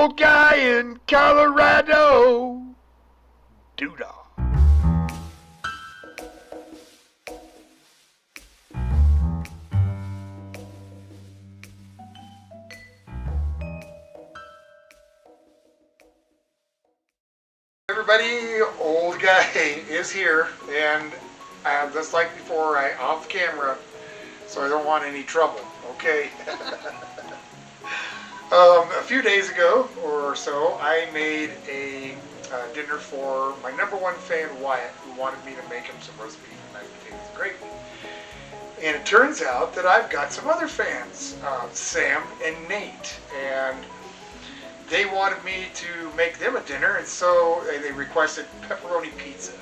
old guy in Colorado. Doodah. Everybody, old guy is here, and just like before, I off camera, so I don't want any trouble. Okay. A few days ago or so, I made a dinner for my #1 fan, Wyatt, who wanted me to make him some roast beef and mashed potatoes and gravy. And it turns out that I've got some other fans, Sam and Nate, and they wanted me to make them a dinner, and so they requested pepperoni pizza.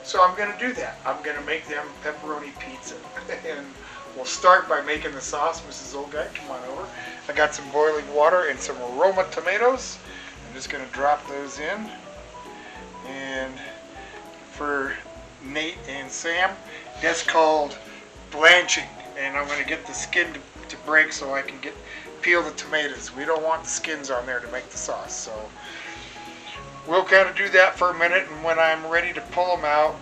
So I'm going to do that. I'm going to make them pepperoni pizza. And we'll start by making the sauce. Mrs. Old Guy, come on over. I got some boiling water and some aroma tomatoes. I'm just going to drop those in. And for Nate and Sam, that's called blanching. And I'm going to get the skin to break so I can peel the tomatoes. We don't want the skins on there to make the sauce. So we'll kind of do that for a minute, and when I'm ready to pull them out,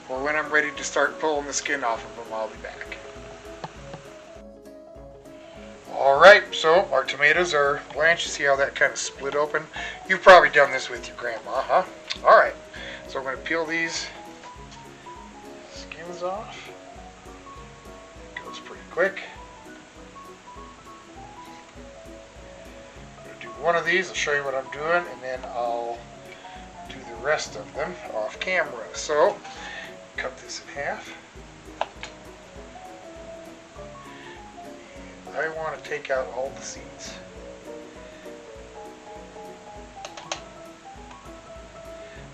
or when I'm ready to start pulling the skin off of them, I'll be back. Alright, so our tomatoes are blanched. See how that kind of split open? You've probably done this with your grandma, huh? Alright, so I'm going to peel these skins off. It goes pretty quick. I'm going to do one of these. I'll show you what I'm doing, and then I'll do the rest of them off camera. So, cut this in half. I want to take out all the seeds.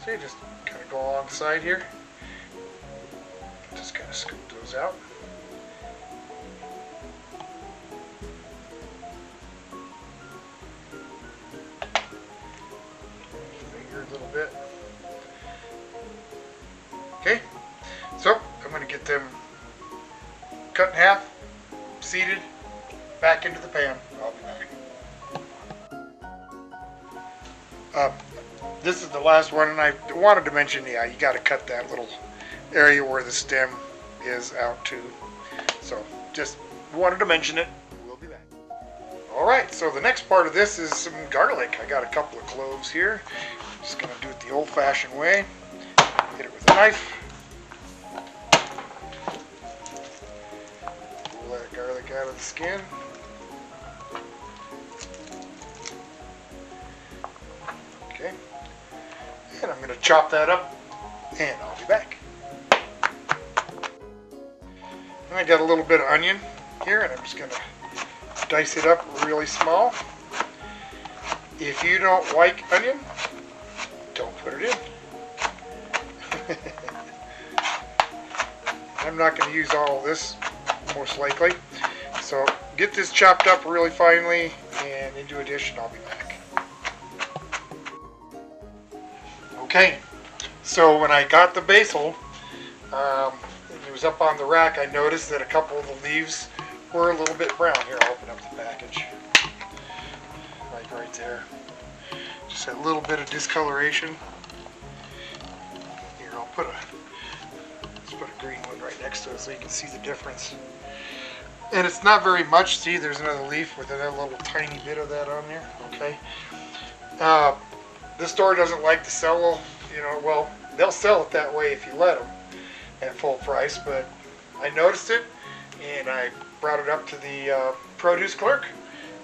So you just kind of go alongside here. Just kind of scoop those out. Finger a little bit. Okay, so I'm going to get them cut in half, seeded, back into the pan. I'll be back. This is the last one, and I wanted to mention, yeah, you got to cut that little area where the stem is out too. So just wanted to mention it. We'll be back. Alright, so the next part of this is some garlic. I got a couple of cloves here. I'm just going to do it the old-fashioned way. Hit it with a knife. Pull that garlic out of the skin. Okay. And I'm going to chop that up, and I'll be back. And I got a little bit of onion here, and I'm just going to dice it up really small. If you don't like onion, don't put it in. I'm not going to use all of this, most likely. So get this chopped up really finely and into a dish, and I'll be back. Okay, so when I got the basil, it was up on the rack, I noticed that a couple of the leaves were a little bit brown. Here, I'll open up the package. Like right there. Just a little bit of discoloration. Here, let's put a green one right next to it so you can see the difference. And it's not very much. See, there's another leaf with a little tiny bit of that on there. Okay. This store doesn't like to sell, well, they'll sell it that way if you let them at full price, but I noticed it, and I brought it up to the produce clerk,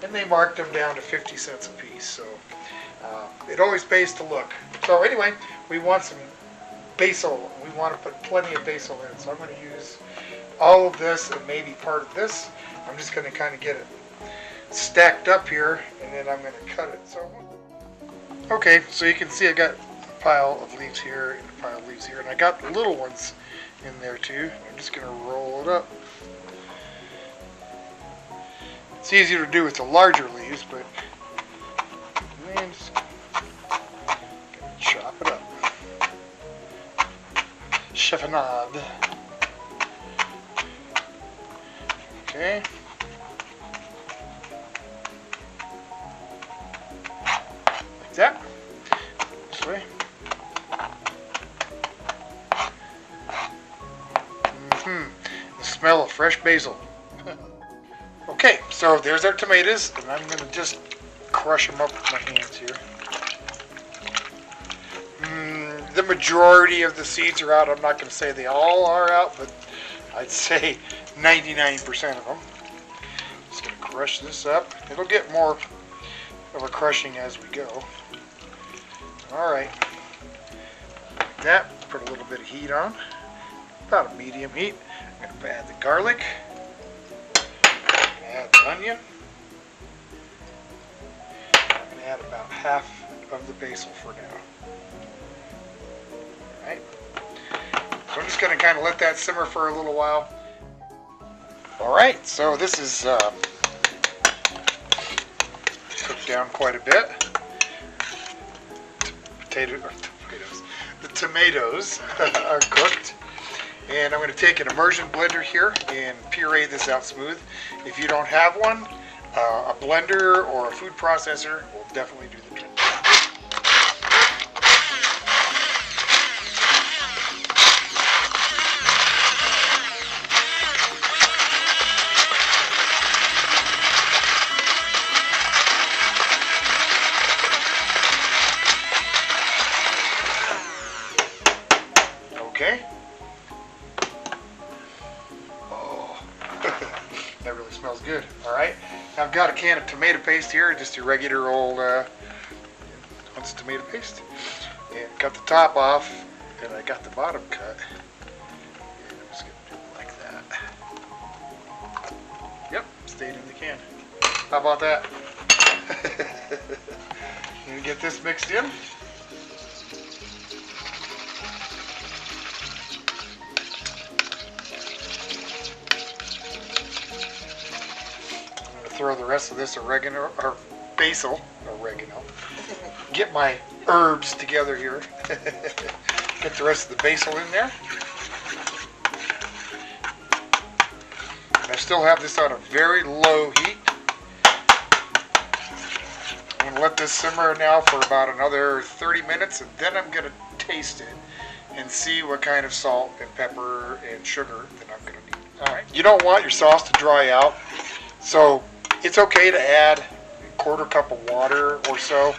and they marked them down to 50 cents a piece, so it always pays to look. So anyway, we want some basil. We want to put plenty of basil in it, so I'm going to use all of this and maybe part of this. I'm just going to kind of get it stacked up here, and then I'm going to cut it. So, okay, so you can see I got a pile of leaves here and a pile of leaves here, and I got the little ones in there too. I'm just going to roll it up. It's easier to do with the larger leaves, but man, just gonna chop it up. Chiffonade. Okay. that. This way. The smell of fresh basil. Okay, so there's our tomatoes, and I'm going to just crush them up with my hands here. The majority of the seeds are out. I'm not going to say they all are out, but I'd say 99% of them. Just going to crush this up. It'll get more of a crushing as we go. Alright. Like that. Put a little bit of heat on. About a medium heat. I'm going to add the garlic. Add the onion. I'm going to add about half of the basil for now. Alright. So I'm just going to kind of let that simmer for a little while. Alright, so this is cooked down quite a bit. The tomatoes are cooked. And I'm going to take an immersion blender here and puree this out smooth. If you don't have one, a blender or a food processor will definitely do the trick. Okay. That really smells good. Alright, I've got a can of tomato paste here, just your regular old tomato paste. And cut the top off, and I got the bottom cut. And I'm just going to do it like that. Yep, stayed in the can. How about that? Gonna get this mixed in. Throw the rest of this oregano, or basil, oregano. Get my herbs together here. Get the rest of the basil in there. And I still have this on a very low heat. I'm going to let this simmer now for about another 30 minutes, and then I'm going to taste it and see what kind of salt and pepper and sugar that I'm going to need. Alright, you don't want your sauce to dry out, so it's okay to add a quarter cup of water or so.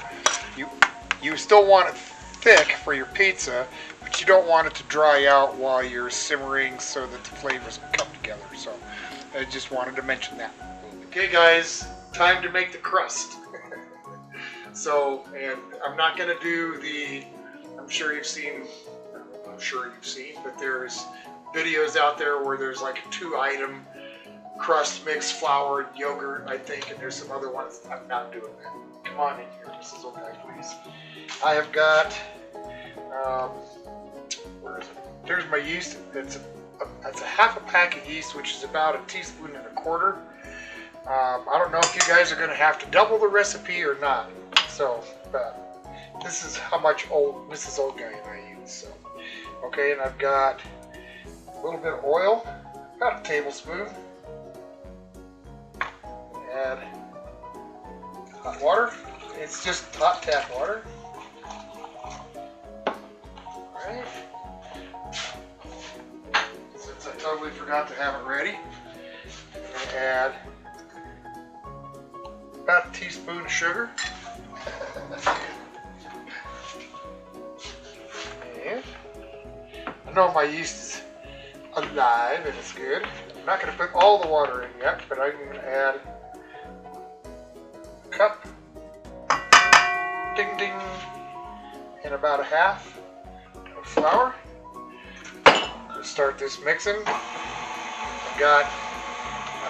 You still want it thick for your pizza, but you don't want it to dry out while you're simmering so that the flavors can come together. So I just wanted to mention that. Okay guys, time to make the crust. So, and I'm not going to do the, I'm sure you've seen, but there's videos out there where there's like a 2-item crust mix, flour and yogurt, I think, and there's some other ones. I'm not doing that. Come on in here, Mrs. Okay, please. I have got, where is it? There's my yeast. That's a half a pack of yeast, which is about 1.25 teaspoons. I don't know if you guys are going to have to double the recipe or not. So, this is how much Mrs. Old Guy and I use. So, okay, and I've got a little bit of oil, about 1 tablespoon. Add hot water. It's just hot tap water. Alright. Since I totally forgot to have it ready, I'm going to add about 1 teaspoon of sugar. And I know my yeast is alive and it's good. I'm not going to put all the water in yet, but I'm going to add cup, ding ding, and about 1/2 of flour. Let's start this mixing. I've got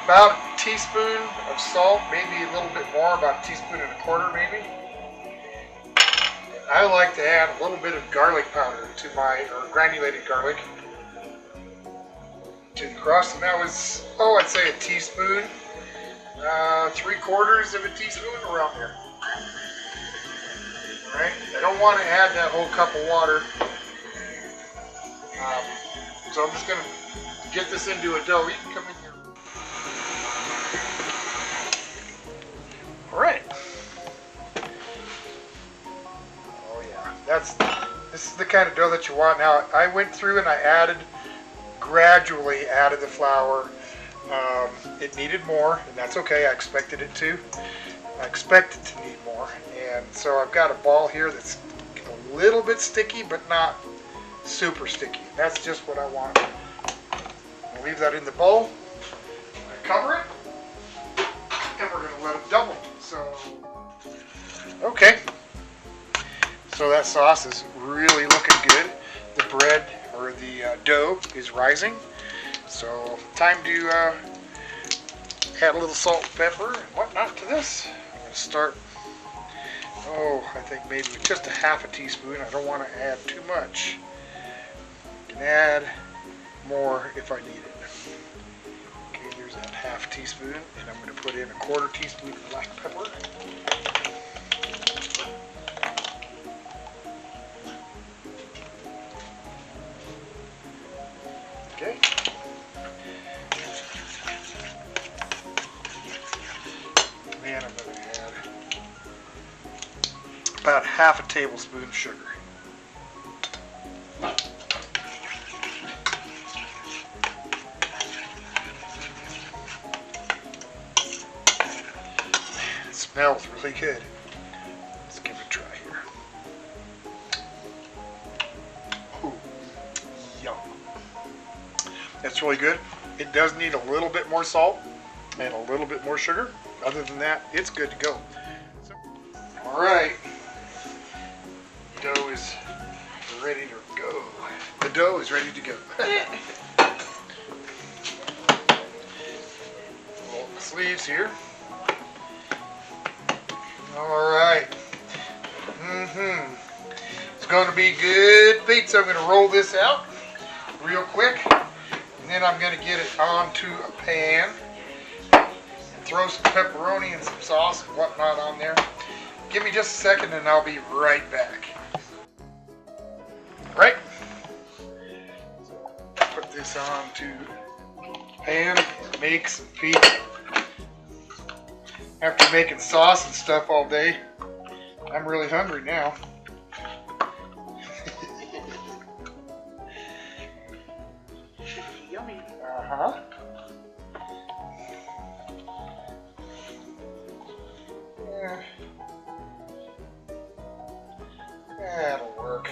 about 1 teaspoon of salt, maybe a little bit more, about 1.25 teaspoons maybe. And I like to add a little bit of garlic powder to my, or granulated garlic, to the crust, and that was, I'd say 1 teaspoon. 3/4 teaspoon around there. Alright, I don't want to add that whole cup of water. So I'm just going to get this into a dough. You can come in here. Alright. This is the kind of dough that you want. Now, I went through and I gradually added the flour. It needed more, and that's okay. I expected it to. I expect it to need more. And so I've got a ball here that's a little bit sticky, but not super sticky. That's just what I want. I'll leave that in the bowl. I cover it, and we're going to let it double. So, okay. So that sauce is really looking good. The bread or the dough is rising. So time to add a little salt and pepper and whatnot to this. I'm going to start, I think maybe with just a half a teaspoon. I don't want to add too much. I can add more if I need it. Okay, there's that half teaspoon, and I'm going to put in a quarter teaspoon of black pepper. Okay. And I'm going to add about half a tablespoon of sugar. It smells really good. Let's give it a try here. Ooh, yum. That's really good. It does need a little bit more salt and a little bit more sugar. Other than that, it's good to go. All right, dough is ready to go. The dough is ready to go. Roll the sleeves here. All right. It's going to be good pizza. I'm going to roll this out real quick, and then I'm going to get it onto a pan. Throw some pepperoni and some sauce and whatnot on there. Give me just a second and I'll be right back. Right? So put this onto the pan and make some pizza. After making sauce and stuff all day, I'm really hungry now. Yummy. Uh-huh. That'll work.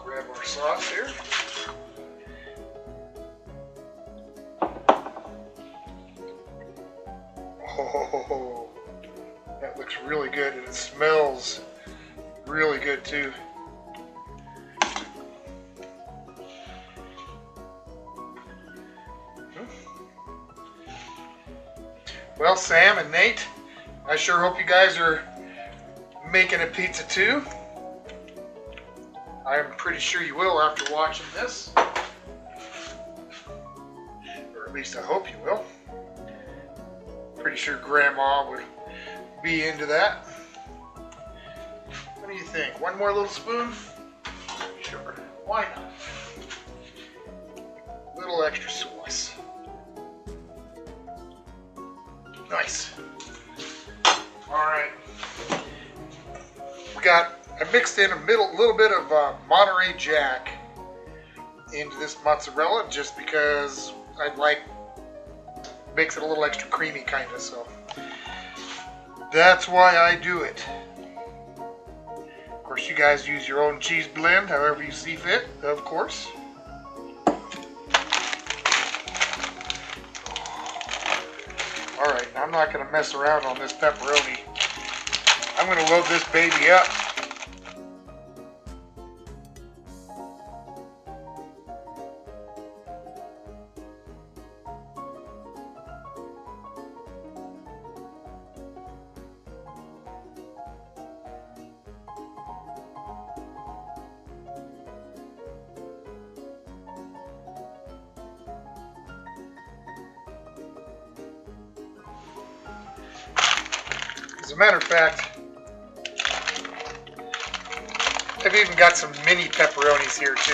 Grab our sauce here. Oh, that looks really good, and it smells really good too. Well, Sam and Nate, I sure hope you guys are making a pizza too. I'm pretty sure you will after watching this. Or at least I hope you will. Pretty sure Grandma would be into that. What do you think? One more little spoon? Sure. Why not? A little extra sauce. Nice. Alright. I mixed in a little bit of Monterey Jack into this mozzarella just because makes it a little extra creamy kind of, so that's why I do it. Of course, you guys use your own cheese blend however you see fit, of course. Alright, I'm not going to mess around on this pepperoni. I'm going to load this baby up. As a matter of fact, I've even got some mini pepperonis here too.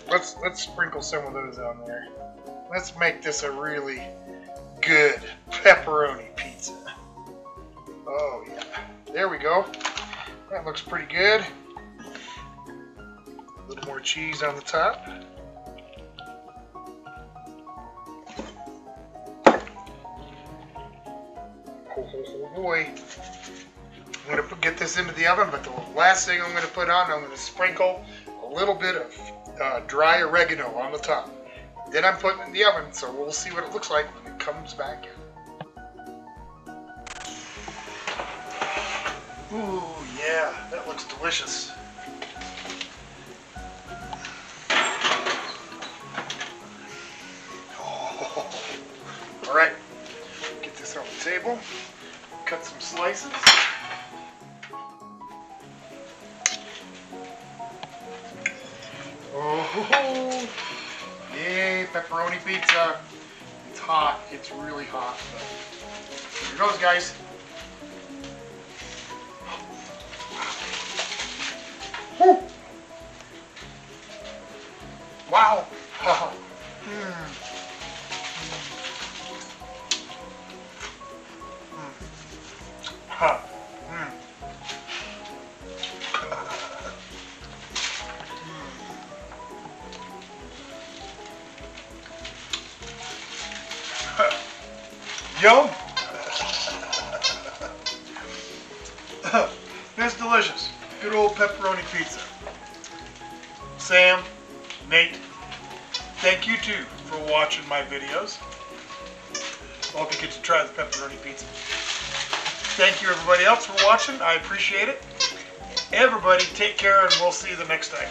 Let's sprinkle some of those on there. Let's make this a really good pepperoni pizza. Oh yeah, there we go. That looks pretty good. A little more cheese on the top. Oh boy. I'm going to get this into the oven, but the last thing I'm going to put on, I'm going to sprinkle a little bit of dry oregano on the top. Then I'm putting it in the oven, so we'll see what it looks like when it comes back in. Ooh, yeah, that looks delicious. Oh. All right, get this on the table. Cut some slices. Oh, yay, pepperoni pizza. It's hot. It's really hot. But here goes, guys. Woo. Wow. Huh. Yum! That's delicious. Good old pepperoni pizza. Sam, Nate, thank you too for watching my videos. I hope you get to try the pepperoni pizza. Thank you everybody else for watching. I appreciate it. Everybody take care and we'll see you the next time.